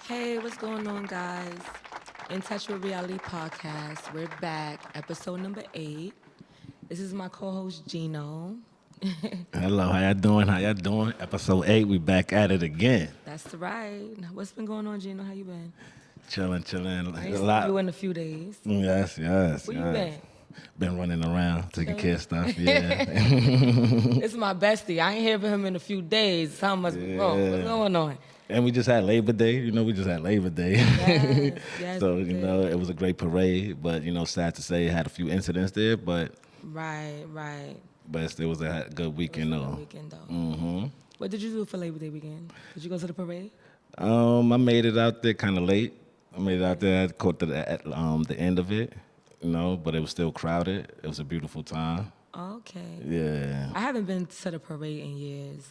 Hey, what's going on, guys? In Touch with Reality podcast. We're back, episode number 8. This is my co-host Gino. Hello, how y'all doing? How y'all doing? Episode 8, we back at it again. That's right. What's been going on, Gino? How you been? Chilling. I ain't A seen you lot. in a few days. Yes. Where you been? Been running around, taking care of stuff, yeah. This is my bestie. I ain't heard from him in a few days. Something must be wrong. What's going on? And we just had Labor Day. We just had Labor Day. Yes, So, we did. it was a great parade, but, sad to say it had a few incidents there, but Right. it still was a good weekend, Good though. weekend, though. What did you do for Labor Day weekend? Did you go to the parade? I made it out there kind of late. I made it out there, caught the end of it, but it was still crowded. It was a beautiful time. Okay. Yeah. I haven't been to the parade in years,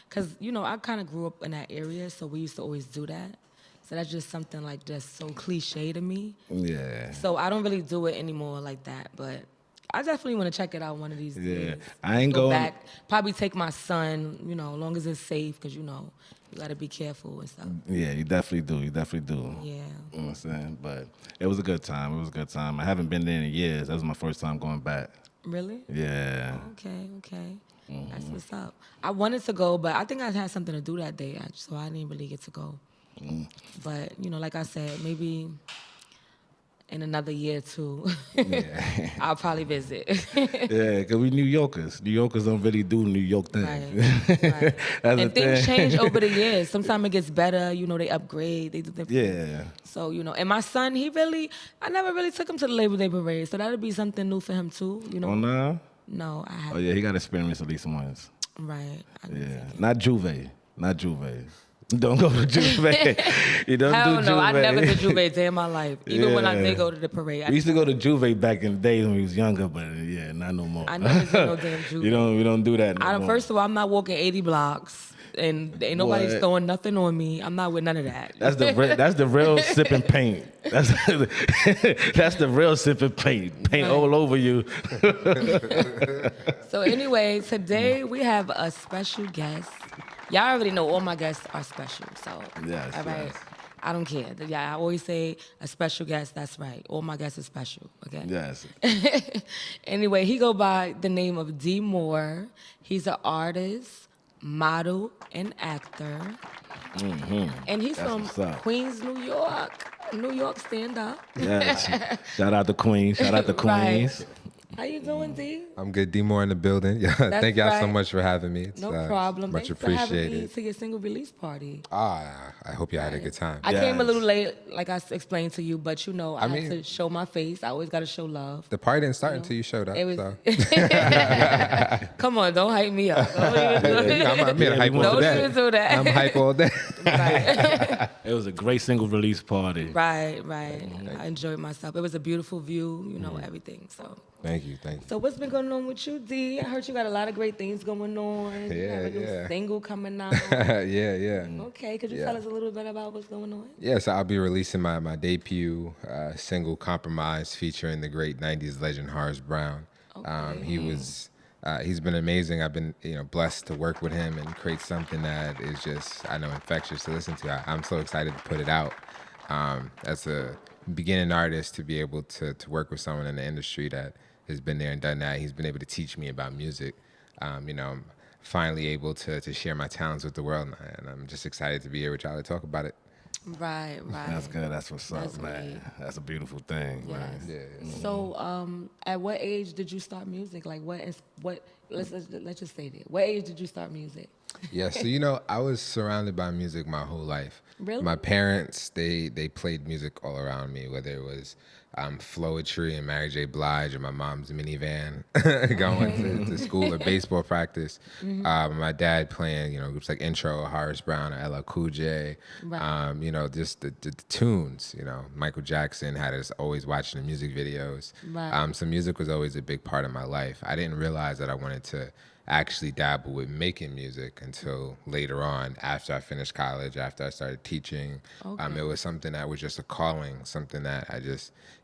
because, I kind of grew up in that area, so we used to always do that. So that's just something, just so cliche to me. Yeah. So I don't really do it anymore like that, but I definitely want to check it out one of these days. I ain't Go going. back, probably take my son, as long as it's safe, because, you got to be careful and stuff. Yeah, you definitely do. Yeah. You know what I'm saying? But it was a good time. I haven't been there in years. That was my first time going back. Really? Yeah. Okay. That's what's up. I wanted to go, but I think I had something to do that day, so I didn't really get to go. But, like I said, maybe in another year or two, Yeah. I'll probably visit. Yeah, because we New Yorkers. New Yorkers don't really do New York things. Right. That's And the things thing. change over the years. Sometimes it gets better, they upgrade, they do different. Yeah. So, and my son, I never really took him to the Labor Day parade, so that'll be something new for him too, Oh, no? No, I Oh, haven't. yeah, he got experience at least once. Right. Yeah. Not Juve. Don't go to Juve. You don't Hell do Juve. no, I never did Juve a day in my life. Even when I Yeah. did go to the parade. We used to go to Juve back in the days when we was younger, but yeah, not no more. I never did no damn Juve. We don't do that no more. First of all, I'm not walking 80 blocks, and ain't nobody's What? throwing nothing on me. I'm not with none of that. That's the real sipping paint. That's the real sipping paint. Paint all over you. So anyway, today we have a special guest. Y'all already know all my guests are special, so Yes, all right. yes. I don't care. Yeah, I always say a special guest. That's right. All my guests are special. Okay. Yes. Anyway, he go by the name of Dmoore. He's an artist, model, and actor. And he's That's from what's up. Queens, New York. New York, stand up. Yes. Shout out to Queens. Shout out to Queens. Right. How you doing, D? I'm good. Dmoore in the building. Yeah, thank y'all so right. much for having me. It's, No problem. Much Thanks for having me appreciated. to your single release party. I hope y'all had a good time. I came a Yes. little late, like I explained to you, but I had mean- to show my face. I always got to show love. The party didn't start until you showed up. It was. So. Come on, don't hype me up. Don't even do I'm here to hype all Don't day. even do that. I'm hype all day. Right. It was a great single release party. Right. I enjoyed myself. It was a beautiful view, everything. Thank you. So what's been going on with you, D? I heard you got a lot of great things going on. You have a new Yeah. single coming out. Yeah. Okay, could you Yeah. tell us a little bit about what's going on? Yeah, so I'll be releasing my debut single, Compromise, featuring the great 90s legend Horace Brown. He's been amazing. I've been blessed to work with him and create something that is just, I know, infectious to listen to. I'm so excited to put it out. As a beginning artist, to be able to work with someone in the industry that has been there and done that. He's been able to teach me about music. I'm finally able to share my talents with the world, and I'm just excited to be here with y'all to talk about it. Right. That's good. That's what's That's up, man. great. That's a beautiful thing, man. Yes. Yeah. So, at what age did you start music? Like, let's just say that. What age did you start music? Yeah, so I was surrounded by music my whole life. Really? My parents, they played music all around me, whether it was Floetry and Mary J. Blige or my mom's minivan going to school or baseball practice. My dad playing, groups like Intro or Horace Brown or LL Cool J. Right. Just the tunes. Michael Jackson had us always watching the music videos. Right. So music was always a big part of my life. I didn't realize that I wanted to actually dabble with making music until later on, after I finished college, after I started teaching. Okay. It was something that was just a calling, something that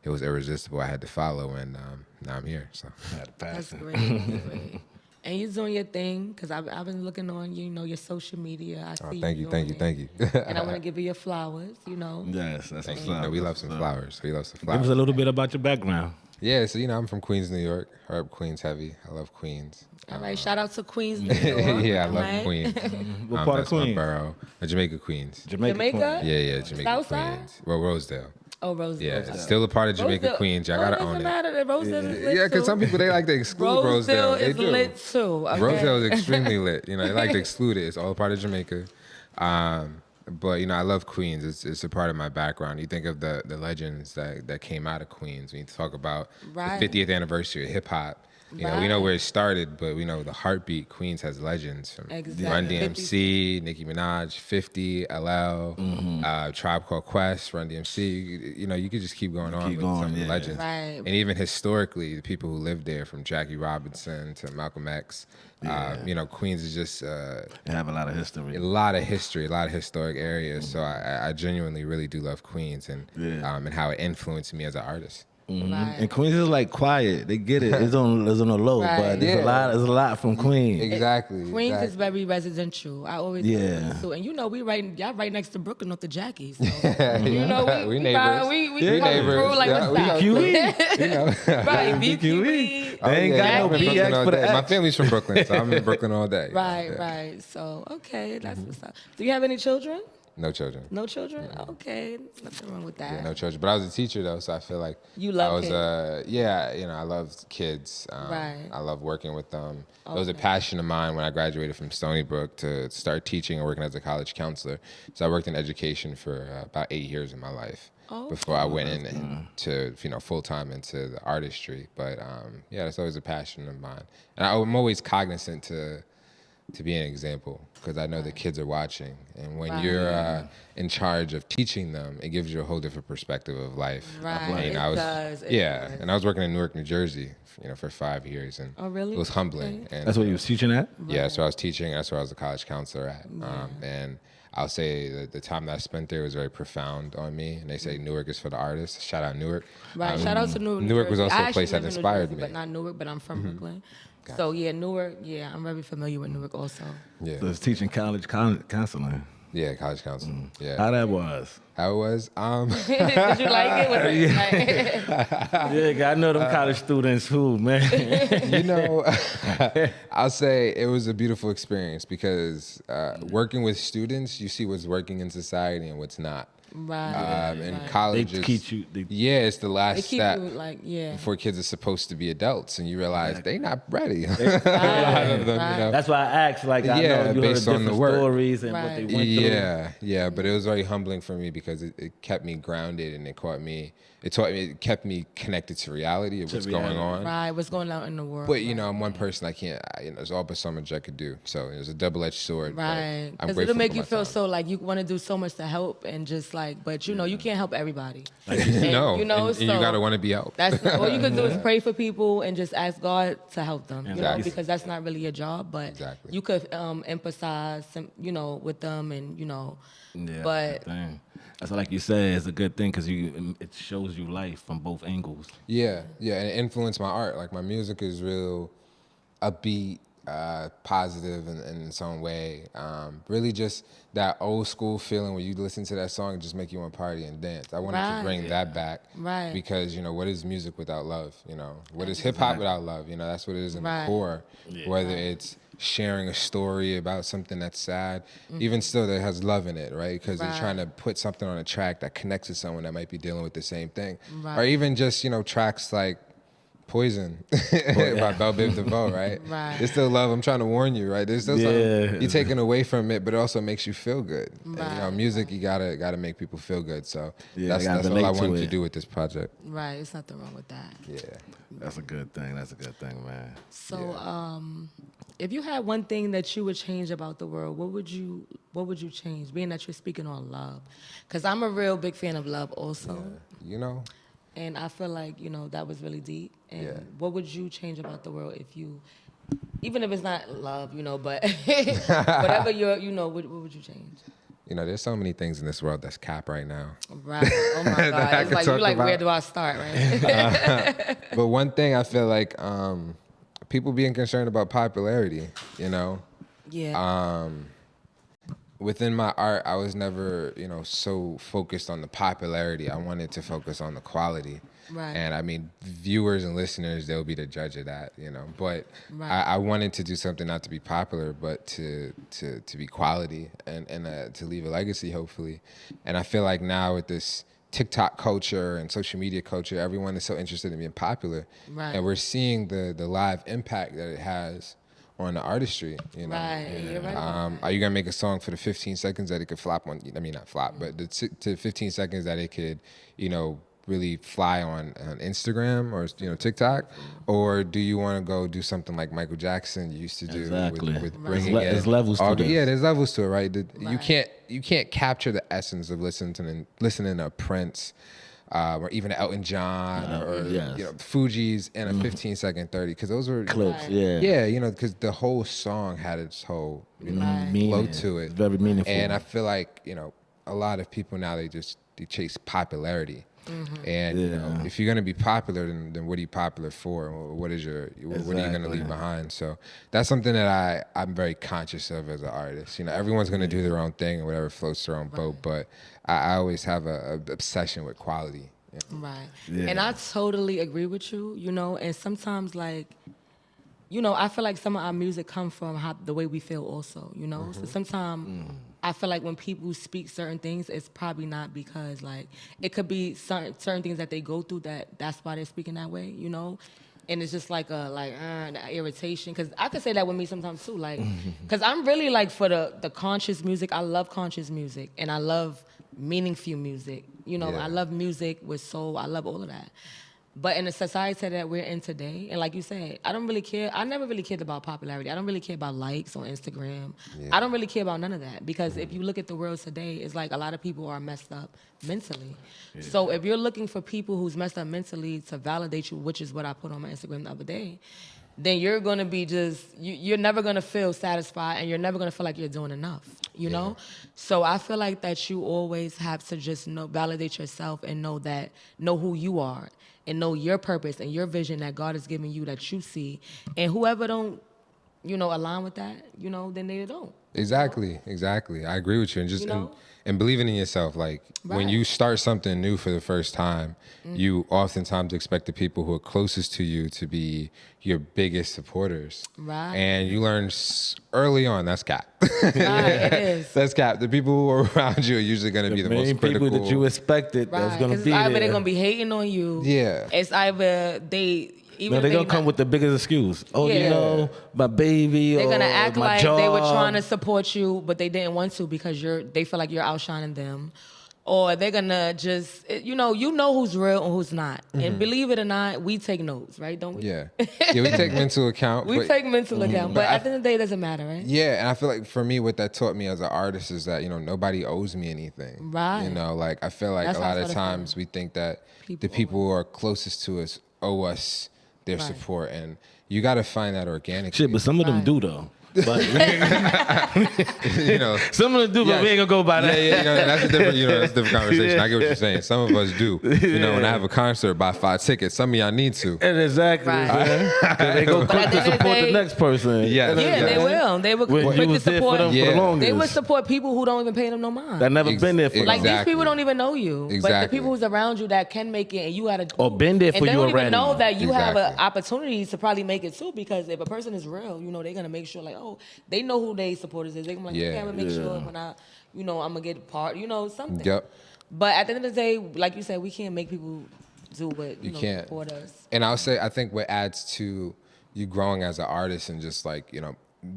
it was irresistible. I had to follow, and now I'm here. So Had a That's passion. great. And you're doing your thing, because I've been looking on, you know, your social media. I see Thank you, thank you, doing thank you. it. And I want to give you your flowers, you know. Yes, that's what's You up. know, we love That's some what's up. flowers. We love some Give us flowers. a little bit about your background. Yeah, so I'm from Queens, New York. Herb Queens heavy. I love Queens. All right, shout out to Queens, New York. Yeah, I all love right? Queens. What part of That's my Queens? borough. Jamaica, Queens. Jamaica. Jamaica? Queens. Yeah, Jamaica, Southside? Queens. Well, Rosedale. Oh, Rosedale. Yeah, it's still a part of Jamaica, Queens. Y'all gotta own It it. doesn't matter that Rosedale is lit Yeah, because too. some people, they like to exclude Rosedale Rosedale. They is do. lit too. Okay? Rosedale is extremely lit. You know, they like to exclude it. It's all a part of Jamaica. But I love Queens. It's a part of my background. You think of the legends that came out of Queens. When you talk about Right. the 50th anniversary of hip hop, we know where it started, but we know the heartbeat. Queens has legends from Exactly. Run DMC, Nicki Minaj, 50, LL, Tribe Called Quest, Run DMC. You could just keep going on Keep with going, some of the yeah. legends. Right. And even historically, the people who lived there, from Jackie Robinson to Malcolm X, Queens is just They have a lot of history. a lot of history, a lot of historic areas. So I genuinely really do love Queens and how it influenced me as an artist. Right. And Queens is like quiet. They get it. It's on the low, Right. but there's Yeah. a lot. There's a lot from Queens. Exactly. Queens exactly. is very residential. I always Yeah. so, and y'all right next to Brooklyn with the Jackies. So, We neighbors. We We come neighbors. through like Yeah, what's we up? BQE. Right, BQE. BQE. They ain't got no I'm in Brooklyn BX all for the day. My X. family's from Brooklyn, so I'm in Brooklyn all day. Right, Yeah. right. So okay, that's what's up. Do you have any children? No children. No children? Okay, nothing wrong with that. Yeah, no children. But I was a teacher though, so I feel like You love I was kids. I loved kids. Right. I love working with them. It was a passion of mine when I graduated from Stony Brook to start teaching and working as a college counselor. So I worked in education for about 8 years in my life. Oh, Before I went into full time into the artistry, but that's always a passion of mine, and I'm always cognizant to be an example because I know the kids are watching, and when Right. you're in charge of teaching them, it gives you a whole different perspective of life. Right, And it does, it does. and I was working in Newark, New Jersey, for 5 years, and Oh, really? it was humbling. Okay. And That's what you was teaching at. yeah, so I was teaching. That's where I was a college counselor at. And I'll say that the time that I spent there was very profound on me. And they say Newark is for the artists. Shout out Newark. Right. Shout out to Newark. Newark was Jersey. also I a actually place that live in New inspired Jersey, me. but not Newark. But I'm from Brooklyn. So yeah, Newark. Yeah, I'm very familiar with Newark also. Yeah, So it's teaching college counseling. yeah, college counseling. Yeah, How that was? how it was. Did you like it? Was it like, Yeah, I know them college students who, man. I'll say it was a beautiful experience because working with students, you see what's working in society and what's not. right. And right. college They is, teach you- they- it's the They last keep step you like yeah. before kids are supposed to be adults, and you realize they not ready. Right, right. That's why I asked. Like, I Yeah, know you heard based on the different work. stories and what Right. they went through. Yeah, but it was very humbling for me because it kept me grounded and it kept me connected to reality of what's going reality. on. Right. What's going on in the world? But I'm one person. I can't. There's all but so much I could do. So it was a double-edged sword. but Right. I'm Because grateful it'll make for you my feel time. so like you want to do so much to help and just like, but you can't help everybody. No, you know, and you so gotta want to be helped. That's all you can do is pray for people and just ask God to help them. You know, Exactly. because that's not really your job, but Exactly. you could emphasize, with them and Yeah, But- that's the thing. That's why, like you said, it's a good thing because it shows you life from both angles. Yeah, and it influenced my art. Like my music is real upbeat, positive in its own way. Really just that old school feeling when you listen to that song and just make you want to party and dance. I wanted Right. to bring that back. Right. Because, what is music without love? What is hip hop without love? That's what it is in Right. the core. Whether it's sharing a story about something that's sad, even still that has love in it, right? Because they're Right. trying to put something on a track that connects to someone that might be dealing with the same thing. Right. Or even just, tracks like Poison by Belle Biv DeVoe, right? Right. There's still love. I'm trying to warn you, right? There's still Yeah. something you're taking away from it, but it also makes you feel good. Right. And, music, you gotta make people feel good. So Yeah, that's you gotta all I relate to wanted to it. do with this project. right, it's nothing wrong with that. Yeah. That's a good thing. That's a good thing, man. So, if you had one thing that you would change about the world, what would you change? Being that you're speaking on love, because I'm a real big fan of love also. And I feel like, that was really deep. And Yeah. what would you change about the world even if it's not love, but whatever what would you change? There's so many things in this world that's cap right now. Right. Oh my That I God. It's could like, talk you like, where about. do I start, right? But one thing I feel like people being concerned about popularity, you know. Yeah. Within my art, I was never, so focused on the popularity. I wanted to focus on the quality. Right. And I mean, viewers and listeners, they'll be the judge of that, But Right. I wanted to do something not to be popular, but to be quality and to leave a legacy, hopefully. And I feel like now with this TikTok culture and social media culture, everyone is so interested in being popular. Right. And we're seeing the live impact that it has on the artistry, Right. Yeah. You're right. Are you gonna make a song for the 15 seconds that it could flop on? I mean, not flop, but to 15 seconds that it could, really fly on Instagram or TikTok, or do you want to go do something like Michael Jackson used to do Exactly. with bringing in There's levels to this. Yeah, there's levels to it, right? Right. You can't capture the essence of listening to Prince. Or even Elton John or Yes. Fugees in a 15-second 30, because those were Clips, Right. yeah. yeah, because the whole song had its whole Right. flow Meaning. to it. It's very meaningful. And I feel like a lot of people now they chase popularity. And if you're gonna be popular, then what are you popular for? What are you gonna leave behind? So that's something that I'm very conscious of as an artist. Everyone's gonna do their own thing and whatever floats their own boat, but I always have a obsession with quality. Right. Yeah. And I totally agree with you, and sometimes I feel like some of our music come from the way we feel also, So sometimes I feel like when people speak certain things, it's probably not because it could be certain things that they go through that's why they're speaking that way, And it's just like that irritation. Because I could say that with me sometimes too. Because I'm really for the conscious music. I love conscious music. And I love meaningful music. I love music with soul. I love all of that. But in the society that we're in today, and like you said, I don't really care. I never really cared about popularity. I don't really care about likes on Instagram. Yeah. I don't really care about none of that. Because if you look at the world today, it's like a lot of people are messed up mentally. Yeah. So if you're looking for people who's messed up mentally to validate you, which is what I put on my Instagram the other day, then you're going to be you're never going to feel satisfied, and you're never going to feel like you're doing enough, you know? So I feel like that you always have to just validate yourself and know who you are and know your purpose and your vision that God has given you that you see. And whoever don't, align with that, then they don't. Exactly. I agree with you. And just and believing in yourself. Like when you start something new for the first time, you oftentimes expect the people who are closest to you to be your biggest supporters. Right. And you learn early on that's cap. Right, it is. That's cap. The people who are around you are usually going to be the most main critical. people that you expected that's going to be It's either there. they're going to be hating on you. Yeah. It's either No, they're going to come with the biggest excuse. Oh, my baby, they're or gonna act my like job. they were trying to support you, but they didn't want to because they feel like you're outshining them, or they're gonna just you know who's real and who's not. And believe it or not, we take notes, right? Don't we? Yeah. We take mental account. We take mental account, but at the end of the day, it doesn't matter, right? Yeah, and I feel like for me, what that taught me as an artist is that nobody owes me anything. Right. I feel like That's a how I lot of feel. times we think that People the people who are closest to us owe us their Right. support, and you got to find that organically. Shit, but some of them Right. do, though. But some of them do, but we ain't gonna go by that. Yeah, that's a different, that's a different conversation. I get what you're saying. Some of us do. When I have a concert, buy 5 tickets. Some of y'all need to. And exactly. Right. They go quick at to the end of the support the day- next person. Yeah. Yeah, they will. They will When quick you to was there for support. them for Yeah. the longest. They would support people who don't even pay them no mind. that never been there for them. Like these Exactly. people don't even know you, but the Exactly. people who's around you that can make it, and you gotta Or been there for and they you don't already. even know that you have an Exactly. opportunity to probably make it too. Because if a person is real, they're gonna make sure they know who their supporters is. They're gonna be like, Yeah. okay, I'm gonna make sure when I'm gonna get part, something. Yep. But at the end of the day, like you said, we can't make people do what You can't. support us. And I think what adds to you growing as an artist and just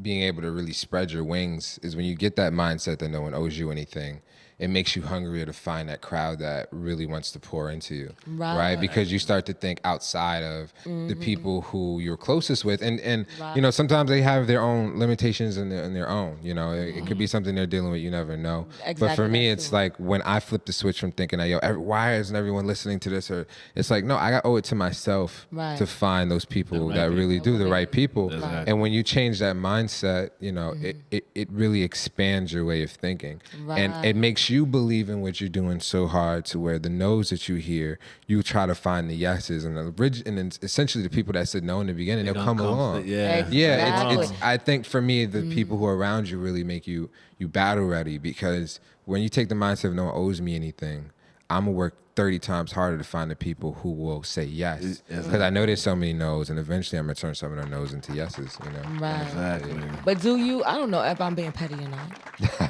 being able to really spread your wings is when you get that mindset that no one owes you anything. It makes you hungrier to find that crowd that really wants to pour into you, right? Because you start to think outside of the people who you're closest with, and Right. sometimes they have their own limitations in their own. It could be something they're dealing with. You never know. But for Exactly me, that it's too. like when I flip the switch from thinking, why isn't everyone listening to this? Or it's like, no, I owe it to myself Right. to find those people right that really do the right people. Right. And when you change that mindset, it really expands your way of thinking, and Right. it makes makes you believe in what you're doing so hard to where the no's that you hear, you try to find the yeses, and then essentially the people that said no in the beginning, they'll come along. Yeah. Yeah, Exactly. it's. I think for me, the people who are around you really make you battle ready, because when you take the mindset of no one owes me anything, I'm gonna work 30 times harder to find the people who will say yes, because I know there's so many no's, and eventually I'm gonna turn some of their no's into yeses. You know. Right. Exactly. But do you? I don't know if I'm being petty or not.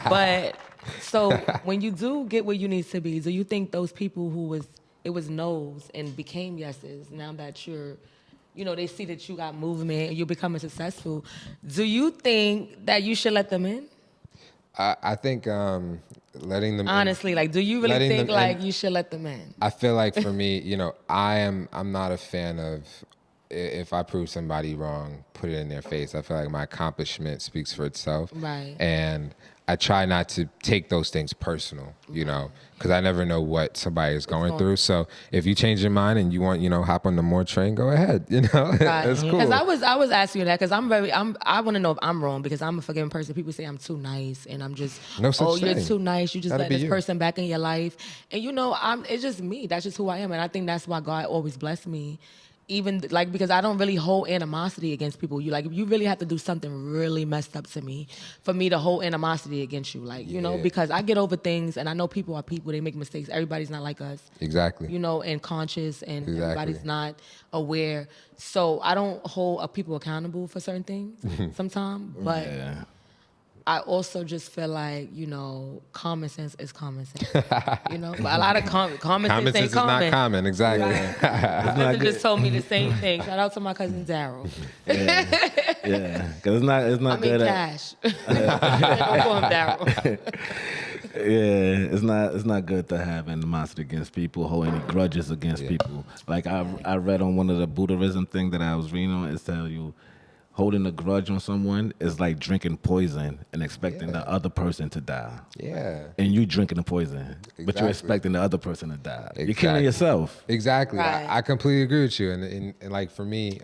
But so when you do get where you need to be, do you think those people who it was no's and became yeses, now that you're, they see that you got movement and you're becoming successful, do you think that you should let them in? I think letting them Honestly, like, do you really letting think them like in- you should let them in? I feel like for me, I'm not a fan of, if I prove somebody wrong, put it in their face. I feel like my accomplishment speaks for itself. Right. And I try not to take those things personal, because I never know what somebody is going through. So if you change your mind and you want, hop on the Dmoore train, go ahead. That's cool. Because I was asking you that because I want to know if I'm wrong, because I'm a forgiving person. People say I'm too nice, and I'm just, No such you're thing. too nice. You just Gotta let be this you. person back in your life, and it's just me. That's just who I am, and I think that's why God always blessed me. Even like, because I don't really hold animosity against people. You really have to do something really messed up to me for me to hold animosity against you. Like, because I get over things, and I know people are people. They make mistakes. Everybody's not like us. Exactly. And conscious, and Exactly. everybody's not aware. So I don't hold people accountable for certain things sometimes. But I also just feel like, common sense is common sense. But a lot of common Common sense sense ain't is not common. common. Exactly. My cousin just told me the same thing. Shout out to my cousin Daryl. Yeah, because it's not I mean good Cash. Don't call him Daryl. Yeah, it's not good to have animosity against people, hold any grudges against people. Like I read on one of the Buddhism thing that I was reading on, it tell you holding a grudge on someone is like drinking poison and expecting the other person to die. Yeah. And you drinking the poison, but you're Exactly. expecting the other person to die. You're Exactly. killing yourself. Exactly. Right. I completely agree with you. And like for me,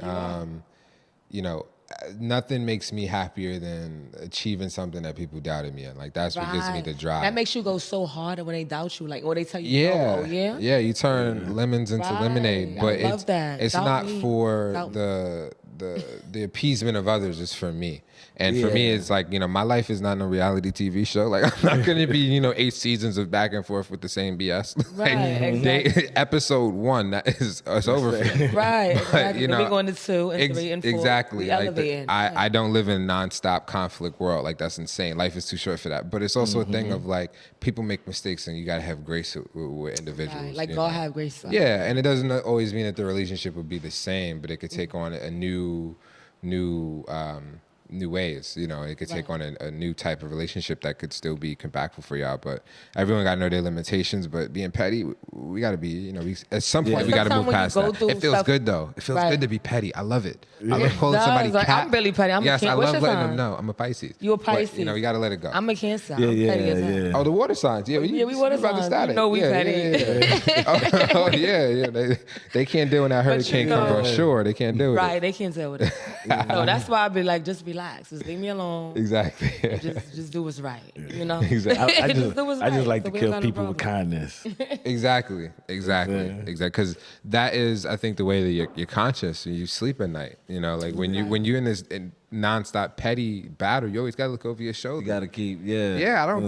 nothing makes me happier than achieving something that people doubted me in. Like that's what gives me the drive. That makes you go so hard when they doubt you, like, or they tell you, Yeah. no, oh yeah? Yeah, you turn lemons into Right. lemonade. But I love that. it's Doubt not me. for Doubt the appeasement of others, it's for me. And for me, it's like, my life is not no reality TV show. Like, I'm not going to be, 8 seasons of back and forth with the same BS. Right, Like, exactly. episode 1, it's over for me. Right, But, exactly. Then we going to 2 and 3 and 4. Exactly. We Like elevating. I don't live in a nonstop conflict world. Like, that's insane. Life is too short for that. But it's also a thing of, like, people make mistakes, and you got to have grace with individuals. Right. Like, you God know? have grace. Yeah, and it doesn't always mean that the relationship would be the same, but it could take on a new ways. It could take on a new type of relationship that could still be compactful for y'all. But everyone got to know their limitations. But being petty, we got to be, at some point, we got to Sometimes move when you past go that. through It feels stuff- good though. It feels Right. good to be petty. I love it. I love calling does. somebody Like, cat. I'm really petty. I'm a yes, I What's love your letting them sign? know. I'm a Pisces. You a But, Pisces. you got to let it go. I'm a Cancer. Yeah, I'm petty as hell. yeah. Oh, the water signs. Yeah, we water about to signs. start You it. know we petty. Yeah. Oh, yeah. They can't deal when that hurricane comes on shore. They can't deal with Right, it. they can't deal with it. So that's why I be like, just relax. Just leave me alone. Exactly. Just do what's right. Exactly. I Just do what's just right. like So to we kill don't got no people with problem. kindness. Exactly. Because that is, I think, the way that you're conscious and you sleep at night. Like when you're in this nonstop petty battle, you always got to look over your shoulder. You gotta keep, yeah. Yeah, I don't,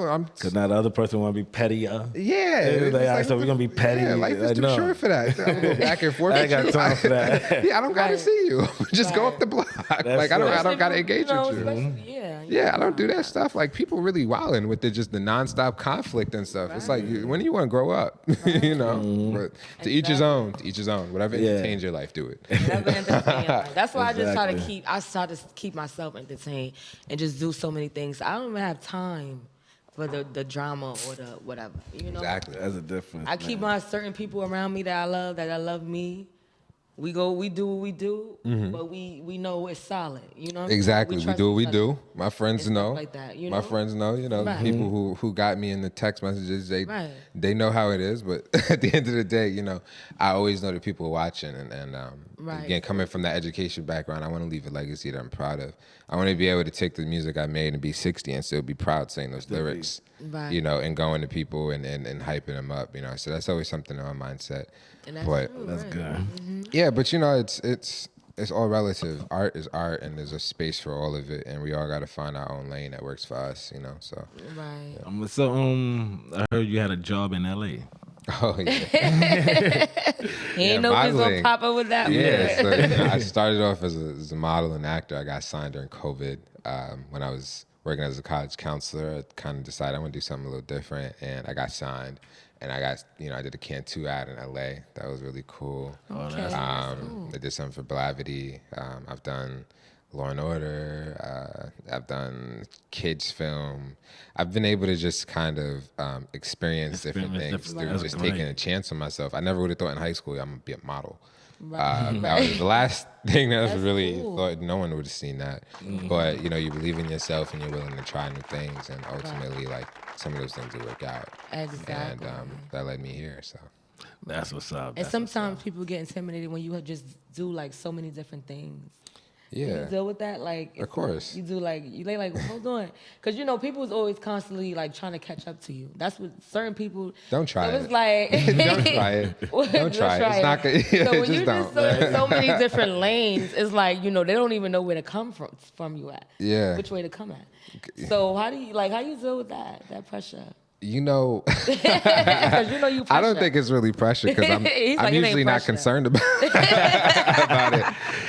I'm. Because now the other person want to be pettier. Yeah, It's like, all right, so we're gonna be petty. Yeah, life is I too know. short for that. I'm go back and forth. I with ain't got you. time for that. Yeah, I don't gotta Right. see you. Just go Right. up the block. That's Like I right. don't gotta engage with you. especially- Yeah, I don't do that stuff. Like people really wilding with the nonstop conflict and stuff. It's like, when do you want to grow up? But to each his own. To each his own. Whatever Yeah. entertains your life, do it. Never entertain life. That's why I just try to Exactly. try to keep myself entertained and just do so many things. I don't even have time for the drama or the whatever. Exactly. That's a difference. I keep my certain people around me that I love me. we do what we do, but we know it's solid. You know what I'm Exactly. saying? We trust do what we each other do. My friends and stuff know. like that, you My know? friends know. Right. People who got me in the text messages. Right. They know how it is. But at the end of the day, I always know that people are watching. And Right. again, coming from that education background, I want to leave a legacy that I'm proud of. I want to be able to take the music I made and be 60 and still be proud saying those lyrics. Right. And going to people and hyping them up. So that's always something in my mindset. And that's But true, That's right. good. yeah, but it's all relative. Art is art, and there's a space for all of it, and we all got to find our own lane that works for us. So. Right. So I heard you had a job in L.A. Oh yeah. He ain't know he was gonna modeling. pop up with that. Yeah. So I started off as a model and actor. I got signed during COVID when I was working as a college counselor. I kind of decided I want to do something a little different, and I got signed. And I did a Cantu ad in LA. That was really cool. Okay. I did something for Blavity. I've done Law and Order. I've done kids film. I've been able to just kind of experience different things through just taking a chance on myself. I never would have thought in high school I'm gonna be a model. That was the last thing that was really cool. thought no one would have seen that. But you believe in yourself and you're willing to try new things, and ultimately like some of those things will work out. Exactly. And that led me here. So That's what's up. And sometimes people get intimidated when you just do like so many different things. yeah. You deal with that, like Of course. you do like hold on, because people is always constantly like trying to catch up to you. That's what certain people Don't try It was it. like Don't try it. Don't try it. It's not good. So when Just you don't. just in so many different lanes, it's like they don't even know where to come from you at. Yeah. Which way to come at. So how you deal with that pressure? Because you pressure. I don't think it's really pressure because I'm He's like, it ain't usually not pressure. concerned about it.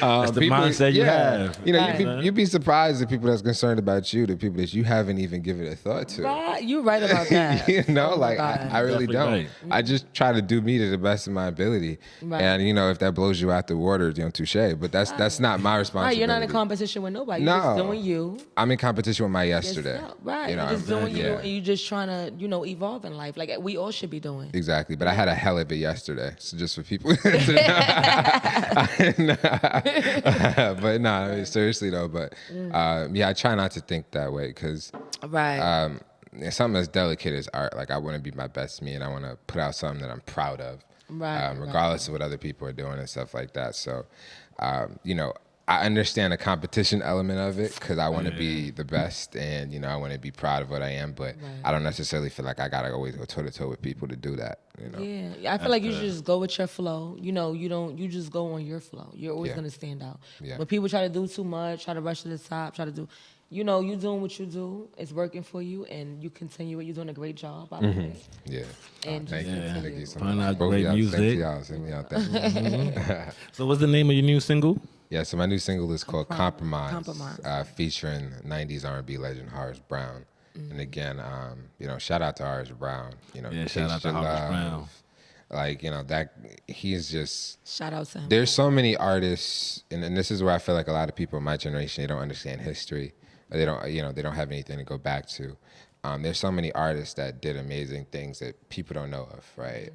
That's the mindset you have. Right. You'd be surprised the people that's concerned about you, the people that you haven't even given a thought to. Right, you're right about that. Oh my God. I really Definitely don't. right. I just try to do me to the best of my ability. Right. And if that blows you out the water, touche. But that's not my Right, responsibility. you're not in competition with nobody. You're just doing you. I'm in competition with my yesterday. Yourself. Right. You know, You're just doing you, yeah. and you're just trying to, evolve in life. Like we all should be doing. Exactly, but I had a hell of it yesterday. So just for people to know. But no, I mean, seriously though. But I try not to think that way because Right. something as delicate as art. Like I want to be my best me, and I want to put out something that I'm proud of, Right, regardless of what other people are doing and stuff like that. So, I understand the competition element of it because I want to be the best, and I want to be proud of what I am. But I don't necessarily feel like I gotta always go toe to toe with people to do that. Yeah, I feel like you should just go with your flow. You just go on your flow. You're always Yeah. gonna stand out. Yeah. When people try to do too much, try to rush to the top, try to do, you doing what you do. It's working for you, and you continue it. You're doing a great job. By the way. Yeah. And Thank just you. continue. Thank you so Putting much. out Both of great y'all, music. Thank y'all. Send me out there. So what's the name of your new single? Yeah, so my new single is called Compromise, Compromise. featuring 90s R&B legend Horace Brown. And again, shout out to Horace Brown. Yeah, shout out to Taste Your Horace Love. Brown. Like, that he's just, Shout out to him. there's so many artists, and this is where I feel like a lot of people in my generation, they don't understand history. Or they don't have anything to go back to. There's so many artists that did amazing things that people don't know of, right?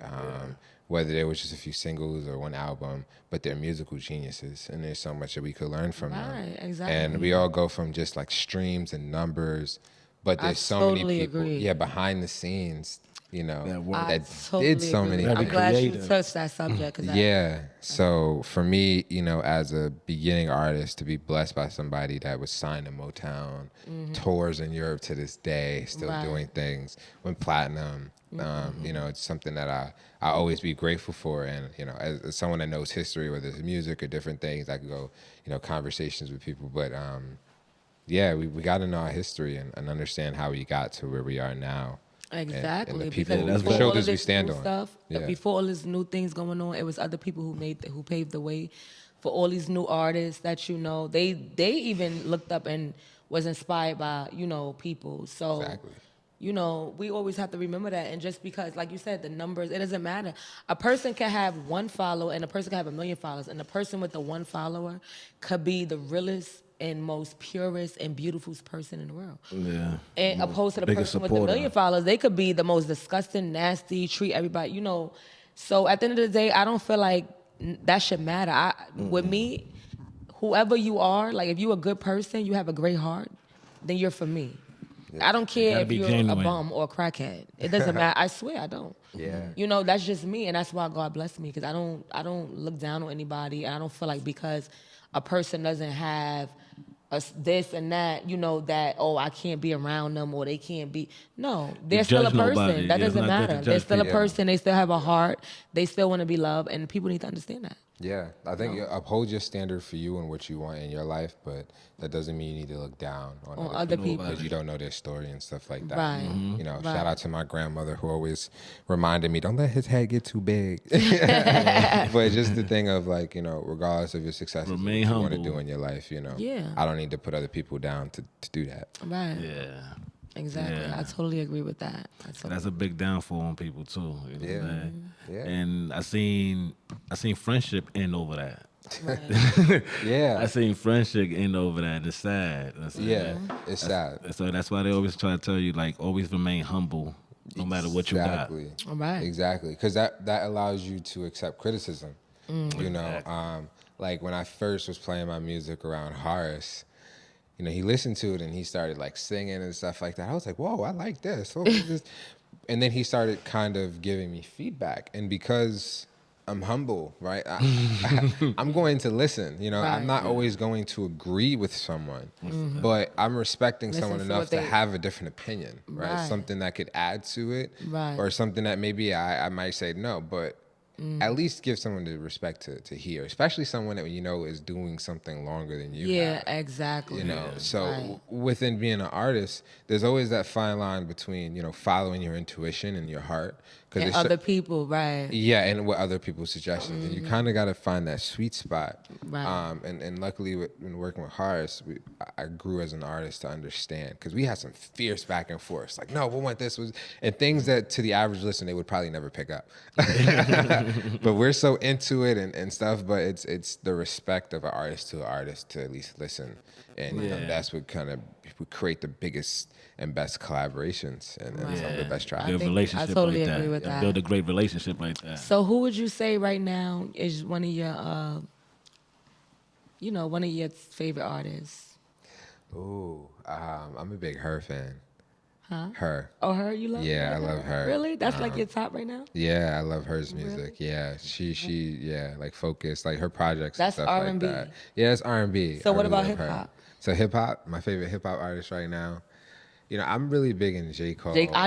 Whether there was just a few singles or one album, but they're musical geniuses, and there's so much that we could learn from them. Right, exactly. And we all go from just like streams and numbers, but I there's so totally many people, agree. behind the scenes, work. I that totally did so agree. many I'm things. glad you Creative. touched that subject. 'Cause Yeah. So for me, as a beginning artist, to be blessed by somebody that was signed to Motown, tours in Europe to this day, still Right. doing things, went platinum. It's something that I always be grateful for. And, as someone that knows history, whether it's music or different things, I could go, conversations with people. But we got to know our history and understand how we got to where we are now. Exactly. And the because people, that's before the all of shoulders we this stand new on. Stuff, Yeah. Before all this new things going on, it was other people who paved the way for all these new artists that they even looked up and was inspired by people. So Exactly. we always have to remember that. And just because, like you said, the numbers, it doesn't matter. A person can have one follower and a person can have 1 million followers, and the person with the one follower could be the realest and most purest and beautiful person in the world. Yeah. And opposed to the biggest person with the 1 supporter. million followers, they could be the most disgusting, nasty, treat everybody, So at the end of the day, I don't feel like that should matter. With me, whoever you are, like if you're a good person, you have a great heart, then you're for me. I don't care gotta if be you're genuine. a bum or a crackhead. It doesn't matter. I swear I don't. Yeah. You know, that's just me, and that's why God blessed me, because I don't look down on anybody, and I don't feel like because a person doesn't have this and that, you know, that, oh, I can't be around them or they can't be. No, they're still a judge person. nobody. That Yeah, it's doesn't not good to matter. judge They're still a people. person. They still have a heart. They still want to be loved, and people need to understand that. Yeah, I think you uphold your standard for you and what you want in your life, but that doesn't mean you need to look down on other people. because you don't know their story and stuff like that. Right. You know, Right. shout out to my grandmother who always reminded me, don't let his head get too big. But just the thing of like, you know, regardless of your successes, what Remain you want to humble. do in your life, you know, Yeah. I don't need to put other people down to do that. Right. Yeah. Exactly. Yeah. I totally agree with that. That's a big downfall on people too. You know what I'm Yeah. saying? Yeah. And I seen friendship end over that. Right. Yeah. I seen friendship end over that. It's sad. Yeah, it's sad. So that's why they always try to tell you, like, always remain humble, no matter what you got. Exactly. All right. Exactly, because that allows you to accept criticism. You know, like when I first was playing my music around Horace, you know, he listened to it and he started like singing and stuff like that. I was like, whoa, I like this. What was this? And then he started kind of giving me feedback, and because I'm humble, right? I'm going to listen. You know, Right. I'm not always going to agree with someone, but I'm respecting Listen someone to enough what to they- have a different opinion, right? Right. Something that could add to it, Right. or something that maybe I might say no, but at least give someone the respect to hear, especially someone that you know is doing something longer than you. Yeah, have. exactly. You know, so Right. within being an artist, there's always that fine line between, you know, following your intuition and your heart. And other people, right. Yeah, and what other people's suggestions. And you kind of got to find that sweet spot. Right. And luckily, when working with Horace, I grew as an artist to understand, because we had some fierce back and forth. Like, no, we want this. And things that to the average listener, they would probably never pick up. But we're so into it and stuff, but it's the respect of an artist to an artist to at least listen. And you know, that's what kind of would create the biggest and best collaborations and some of the best tracks. Build think- relationship I totally like that. agree with Yeah, that. Build a great relationship like that. So who would you say right now is one of your, one of your favorite artists? Ooh, I'm a big Her fan. Huh? Her. Oh, her? You love? Yeah, you like I love her. Really? That's like your top right now? Yeah, I love her music. Yeah, she yeah, like Focus, like her projects. That's and stuff R&B. Like that. Yeah, it's R&B. So I what really about love her. hip-hop? So hip hop, my favorite hip hop artist right now. You know, I'm really big in J. Cole. Jake, how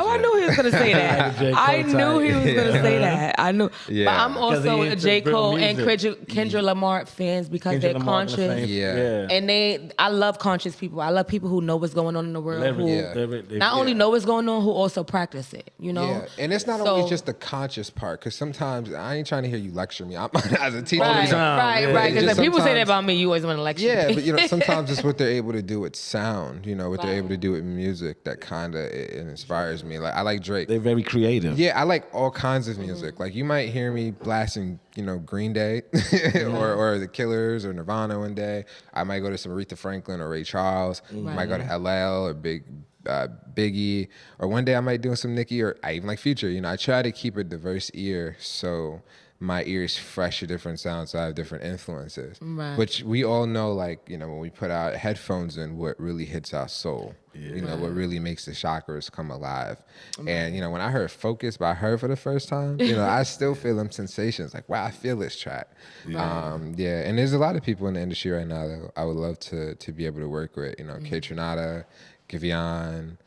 I knew he was gonna say that. J. Cole I knew he was gonna type. say that. I knew. Yeah. But I'm 'Cause also he a into J. real Cole and music. Kendrick Lamar fans because Kendrick they're Lamar in the conscious. same- Yeah. And I love conscious people. I love people who know what's going on in the world. Lyric- Who Yeah. lyric- not only know what's going on, who also practice it. You know. Yeah, and it's not So- always just the conscious part, because sometimes I ain't trying to hear you lecture me. I'm as a teacher. Right, you know, right, yeah. right. Because Just if people say that sometimes- about me, you always want to lecture. Yeah, me. but you know, sometimes it's what they're able to do with sound. You know, what they're Right. able to do with music that kind of it inspires me. Like I like Drake. They're very creative. Yeah, I like all kinds of music. Like you might hear me blasting, you know, Green Day or the Killers or Nirvana one day. I might go to some Aretha Franklin or Ray Charles. I might go to LL or Biggie. Or one day I might do some Nicki, or I even like Future. You know, I try to keep a diverse ear so my ear is fresh to different sounds, so I have different influences. Right. Which we all know, like, you know, when we put our headphones in, what really hits our soul. You know, what really makes the chakras come alive. And, you know, when I heard Focus by Her for the first time, you know, I still feel them sensations. Like, wow, I feel this track. Yeah, and there's a lot of people in the industry right now that I would love to be able to work with. You know, K Tronada, Giveon,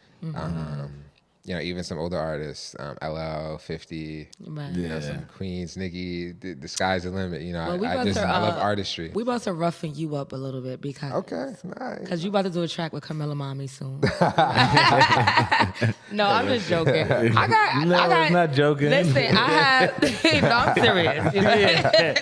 you know, even some older artists, LL, 50, Right. you know, Yeah. some Queens, Nicki, the sky's the limit. You know, Well, we I about to, love artistry. We about to roughen you up a little bit because Okay, nice. Because you about to do a track with Camilla Mommy soon. No, I'm just joking. I got. No, I got, it's not joking. Listen, I have. No, I'm serious. You know?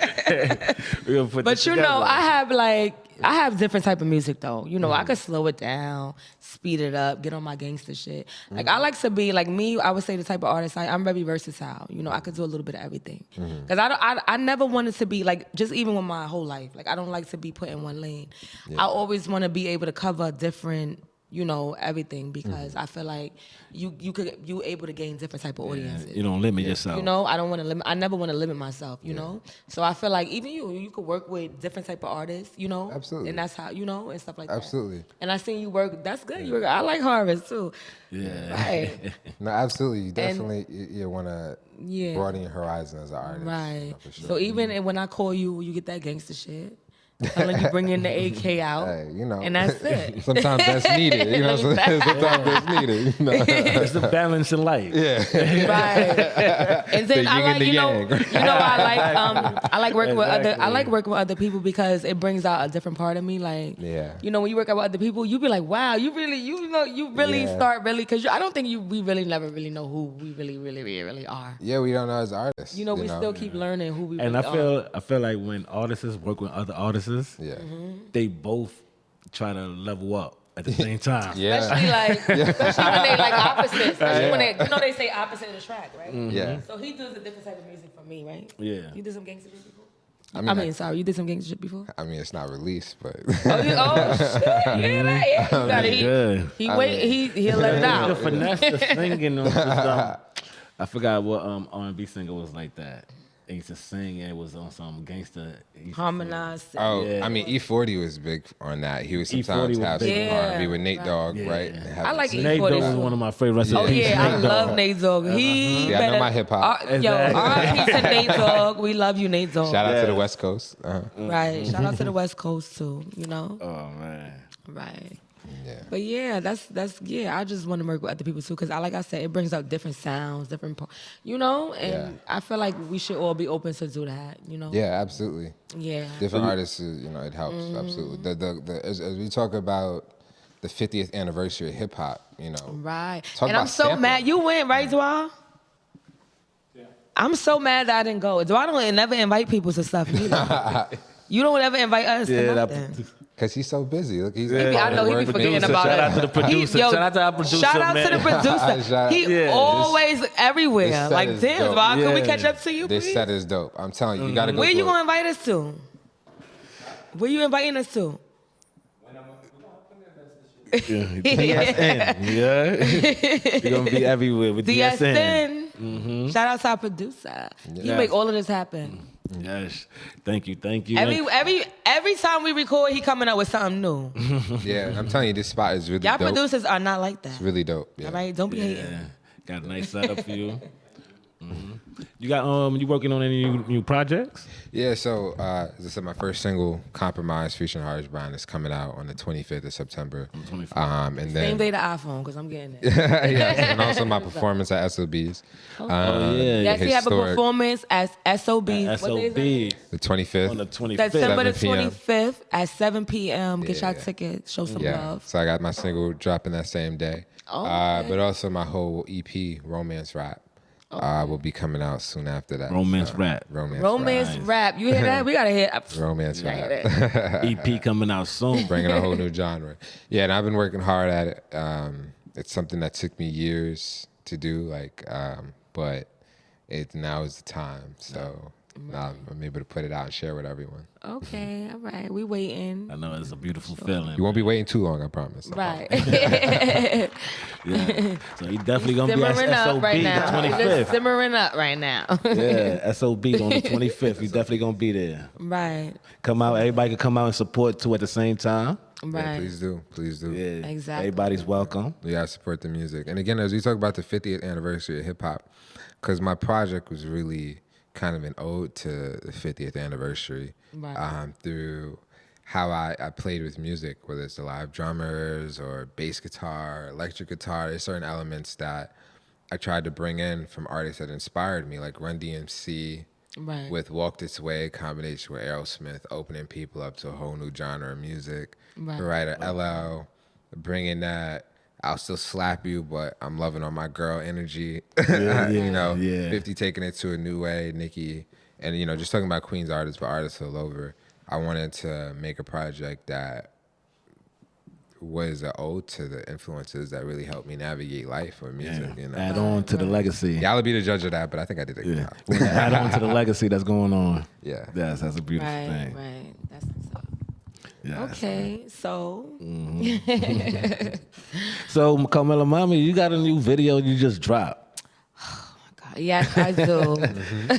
We're gonna put But this you know, together. I have different type of music though. You know, I could slow it down, speed it up, get on my gangster shit. Like I like to be like me. I would say the type of artist I'm very versatile. You know, I could do a little bit of everything. Because I never wanted to be like, just even with my whole life. Like I don't like to be put in one lane. I always want to be able to cover different you know, everything, because I feel like you able to gain different type of audiences. You don't limit yourself. You know, I never want to limit myself, you know? So I feel like even you could work with different type of artists, you know? Absolutely. And that's how, you know, and stuff like Absolutely. that. And I seen you work, that's good. You work, I like Harvest too. Yeah. Right. No, absolutely. You definitely you want to broaden your horizon as an artist. Right. You know, for sure. So even when I call you, you get that gangster shit. Telling you bring in the AK out, Hey, you know, and that's it. Sometimes that's needed. You know, sometimes that's needed. You know? It's the balance in life. Yeah. Right. And then The I yin like, and the you know, yang. I like working with other. I Exactly. like working with other people because it brings out a different part of me. Like, Yeah. you know, when you work out with other people, you be like, wow, you really Yeah. start really, because I don't think we really never really know who we really are. Yeah, we don't know as artists. You know, we still keep learning who we And really are. I feel like when artists work with other artists, Yeah. they both try to level up at the same time. Yeah. Especially when they like opposites. Especially when they, you know, they say opposite of the track, right? Yeah. So he does a different type of music from me, right? Yeah. You did some gangster shit before? I mean, Sorry, you did some gangster shit before? I mean, it's not released, but Oh, shit. You got it. Good. He'll let it The out. finesse, the singing. I forgot what R&B singer was like that. He used to sing and it was on some gangster. Harmonized. oh, Yeah. I mean, E40 was big on that. He would E40 sometimes was have some big. R&B with Nate Right. Dogg, Yeah. right? And have I like some- Nate E40 Dogg was too. one of my favorite. Oh yeah, I love Nate Dogg. He See, I know better- my hip-hop. Yo, Exactly. R.I.P. to Nate Dogg. We love you, Nate Dogg. Shout out to the Yeah. West Coast. Right. Shout out to the West Coast too. You know. Oh man. Right. Yeah. But yeah, that's I just want to work with other people too, because like I said, it brings out different sounds, you know, and I feel like we should all be open to do that, you know. Yeah, absolutely. Yeah. Different artists, you know, it helps. Absolutely. As we talk about the 50th anniversary of hip hop, you know. Right. Talk And about I'm so sampling. mad. You went, right, Dwa? Yeah. I'm so mad that I didn't go. Dwa don't never invite people to stuff. You know. You don't ever invite us to nothing. Because he's so busy. Look, he's I know he be forgetting about Shout it. out to the producer. Shout out to our producer, Shout out man. to the producer. Shout- He Yeah. always everywhere. this set Like, is damn, dope. Dwa, can we Yeah. catch up to you, This please? set is dope. I'm telling you, you got to go Where to you it. gonna invite us to? Where you inviting us to? DSN. Yeah. You're gonna be everywhere with DSN. DSN. Shout out to our producer. You Yes. make all of this happen. Yes. Thank you. Every time we record, he coming up with something new. Yeah, I'm telling you, this spot is really Y'all dope. producers are not like that. It's really dope. Yeah. All right, don't be Yeah. hating. Got a nice setup for you. You got you working on any new projects? Yeah, so as I said, my first single, Compromise, featuring Harsh Brown, is coming out on the 25th of September. And then Same day the iPhone, because I'm getting it. yes, and also my performance at SOBs. Oh yeah. Yes, we have a historic- performance at SOB. What day is it? SOB The 25th. on the 25th. September the 7 p.m. 25th at 7 p.m. Get Yeah. your tickets. Show some Yeah, love. so I got my single dropping that same day. Okay. But also my whole EP, Romance Rap, will be coming out soon after that. Romance Rap. Romance rap. You hear that? We got to hear Romance Yeah, Rap. EP coming out soon. Bringing a whole new genre. Yeah, and I've been working hard at it. It's something that took me years to do, but now is the time. So now I'm able to put it out and share with everyone. Okay, all right. We waiting. I know it's a beautiful feeling. You won't be waiting too long, I promise. Right. Yeah. So he definitely gonna be Simmering at up SOB right the now. Just 25th. simmering up right now. Yeah, SOB on the 25th. We definitely gonna be there. Right. Come out. Everybody can come out and support too at the same time. Yeah, Right. please do. Please do. Yeah, Exactly. Everybody's welcome. Yeah, I support the music. And again, as we talk about the 50th anniversary of hip hop, because my project was really kind of an ode to the 50th anniversary Right. through how I played with music, whether it's the live drummers or bass guitar, electric guitar. There's certain elements that I tried to bring in from artists that inspired me, like Run DMC Right. with Walk This Way, combination with Aerosmith, opening people up to a whole new genre of music. Right. The writer LL, bringing that, I'll still slap you, but I'm loving on my girl energy. You know, yeah. 50 taking it to a new way, Nicki, and just talking about Queens artists, but artists all over. I wanted to make a project that was an ode to the influences that really helped me navigate life or music. Add on to the legacy. Y'all will be the judge of that, but I think I did a good Yeah. job. Add on to the legacy that's going on. Yeah. Yes, that's a beautiful Right. thing. Right. That's what's up. Yes. Okay, so So, Carmela Mommy, you got a new video you just dropped. God, yes, I do.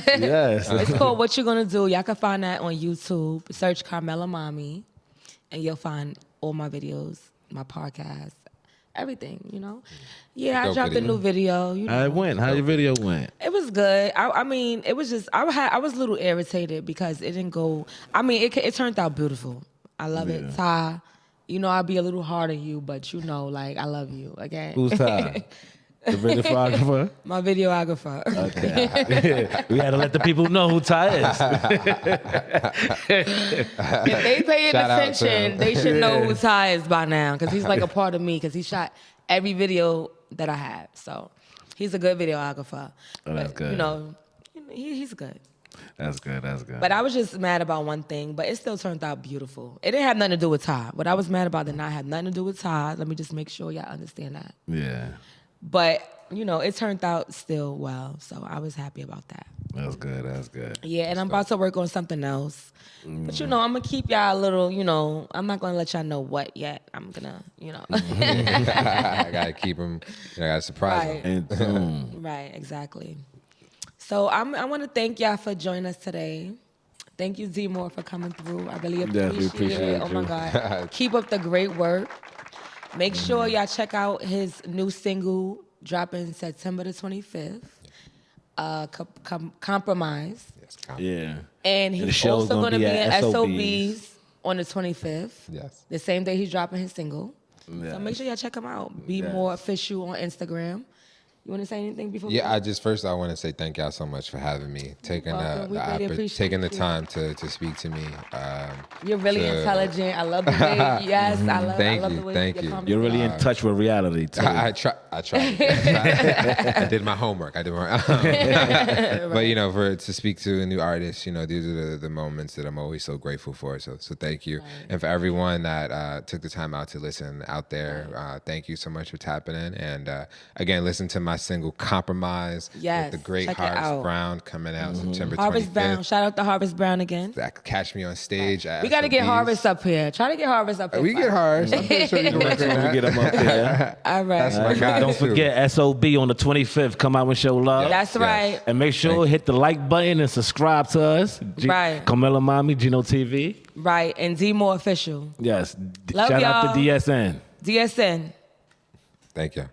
Yes. It's called What You Gonna Do. Y'all can find that on YouTube. Search Carmela Mommy, and you'll find all my videos, my podcast, everything. Yeah, I Dope dropped a video. new video. How it went? How your video went? It was good. I mean, it was just I was a little irritated because it didn't go. I mean, it turned out beautiful. I love it, Ty. I'll be a little hard on you, but like I love you. Okay. Who's Ty? The videographer? My videographer. Okay. We had to let the people know who Ty is. If they paying Shout out to attention, him. they should know who Ty is by now because he's like a part of me because he shot every video that I have. So he's a good videographer. Oh, that's good. He's good. That's good. That's good. But I was just mad about one thing, but it still turned out beautiful. It didn't have nothing to do with Ty. What I was mad about did not have nothing to do with Ty. Let me just make sure y'all understand that. Yeah. But, it turned out still well. So I was happy about that. That's good. That's good. Yeah, and I'm about to work on something else. But, I'm going to keep y'all a little, I'm not going to let y'all know what yet. I'm going to, I gotta keep him. I gotta surprise Right. him. And Right, exactly. So I want to thank y'all for joining us today. Thank you, Dmoore, for coming through. I really Yes, we appreciate appreciate it. Oh, my you. God. Keep up the great work. Make sure y'all check out his new single dropping September the 25th, Compromise. Yes. yeah. And the he's show's also gonna going to be be at in SOBs. SOBs on the 25th. Yes. The same day he's dropping his single. Yes. So make sure y'all check him out. Be Yes. more official on Instagram. You want to say anything before we Yeah, go? I want to say thank y'all so much for having me, taking welcome. We really appreciate taking the you. time to speak to me. You're really to- intelligent. I love the way. Yes, I love. Thank I love you, the way thank your you. conversation- You're really in touch with reality, too. I tried. I did my homework. But to speak to a new artist, these are the moments that I'm always so grateful for. So thank you, and for everyone that took the time out to listen out there, thank you so much for tapping in. And again, listen to my single "Compromise" Yes, with the great check it Harvest out. Brown coming out September 25th. Harvest Brown. Shout out to Harvest Brown again. That catch me on stage. At We got to get SOBs. Harvest up here. Try to get Harvest up here. We get Harvest. I'm pretty sure we can work Next on time we that. get them up there. All right. That's my guy. Don't forget SOB on the 25th. Come out and show love. That's Yes. right. And make sure hit the like button and subscribe to us. Right. Carmela Mommy, Gino TV. Right. And Dmoore official. Yes. Love Shout out y'all. to DSN. DSN. Thank you.